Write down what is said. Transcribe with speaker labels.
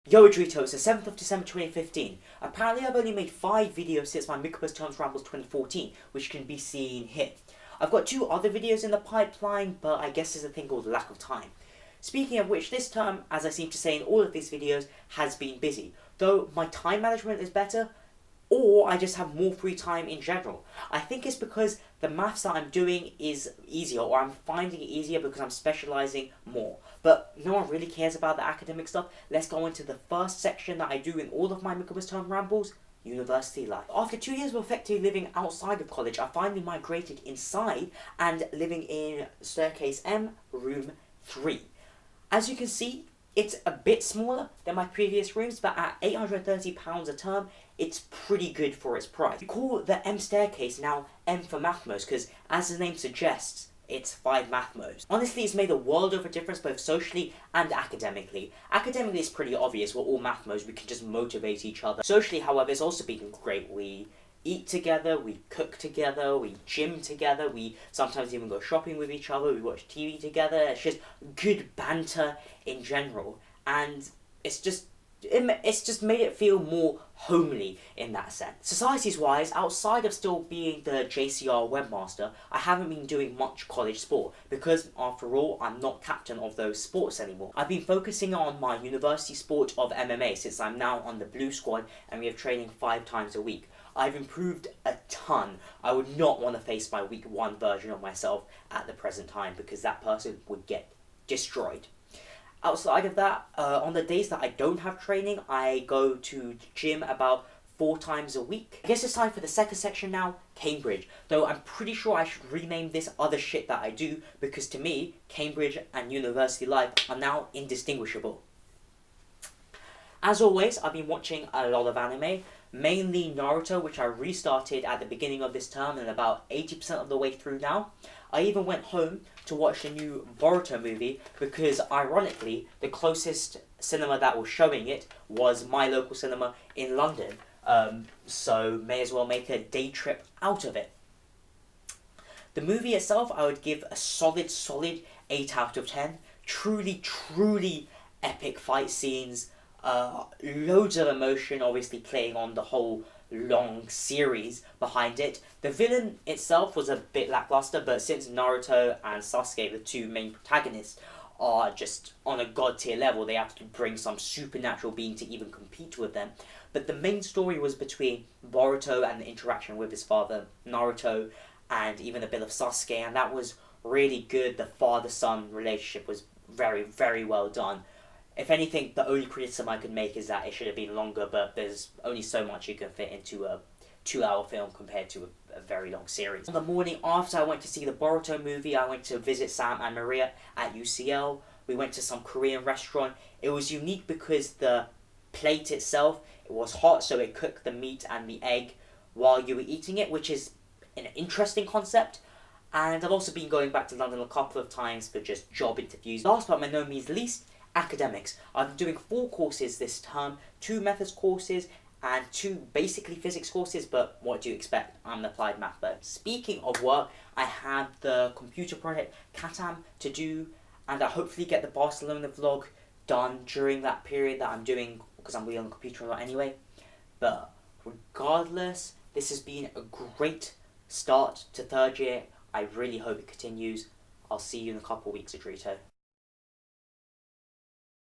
Speaker 1: Yo Adrito, it's the 7th of December 2015. Apparently I've only made 5 videos since my Michaelmas Rambles 2014, which can be seen here. I've got 2 other videos in the pipeline, but I guess there's a thing called lack of time. Speaking of which, this term, as I seem to say in all of these videos, has been busy. Though my time management is better, or I just have more free time in general. I think it's because the maths that I'm doing is easier, or I'm finding it easier because I'm specialising more. But no one really cares about the academic stuff. Let's go into the first section that I do in all of my Michaelmas Rambles, university life. After 2 years of effectively living outside of college, I finally migrated inside and living in staircase M, room 3. As you can see, it's a bit smaller than my previous rooms, but at £830 a term, it's pretty good for its price. We call the M staircase now M for Mathmos, because as the name suggests, it's 5 Mathmos. Honestly, it's made a world of a difference both socially and academically. Academically, it's pretty obvious, we're all Mathmos, we can just motivate each other. Socially, however, it's also been great. We eat together, we cook together, we gym together, we sometimes even go shopping with each other, we watch TV together. It's just good banter in general, and it's just made it feel more homely in that sense. Societies wise, outside of still being the JCR webmaster, I haven't been doing much college sport because after all, I'm not captain of those sports anymore. I've been focusing on my university sport of MMA since I'm now on the blue squad and we have training 5 times a week. I've improved a ton. I would not want to face my week 1 version of myself at the present time because that person would get destroyed. Outside of that, on the days that I don't have training, I go to the gym about 4 times a week. I guess it's time for the second section now, Cambridge. Though I'm pretty sure I should rename this other shit that I do because to me, Cambridge and university life are now indistinguishable. As always, I've been watching a lot of anime, mainly Naruto, which I restarted at the beginning of this term and about 80% of the way through now. I even went home to watch the new Boruto movie because, ironically, the closest cinema that was showing it was my local cinema in London. So may as well make a day trip out of it. The movie itself, I would give a solid 8 out of 10. Truly epic fight scenes. Loads of emotion, obviously playing on the whole long series behind it. The villain itself was a bit lackluster, but since Naruto and Sasuke, the 2 main protagonists, are just on a god tier level, they have to bring some supernatural being to even compete with them. But the main story was between Boruto and the interaction with his father, Naruto, and even a bit of Sasuke, and that was really good. The father-son relationship was very well done. If anything, the only criticism I could make is that it should have been longer, but there's only so much you can fit into a 2-hour film compared to a very long series. On the morning after I went to see the Boruto movie, I went to visit Sam and Maria at UCL. We went to some Korean restaurant. It was unique because the plate itself, it was hot, so it cooked the meat and the egg while you were eating it, which is an interesting concept. And I've also been going back to London a couple of times for just job interviews. Last but by no means least, academics. I'm doing 4 courses this term, 2 methods courses and 2 basically physics courses, but what do you expect? I'm an applied math though. Speaking of work, I have the computer project Katam to do, and I hopefully get the Barcelona vlog done during that period that I'm doing because I'm really on the computer a lot anyway. But regardless, this has been a great start to 3rd year. I really hope it continues. I'll see you in a couple of weeks, Adrito.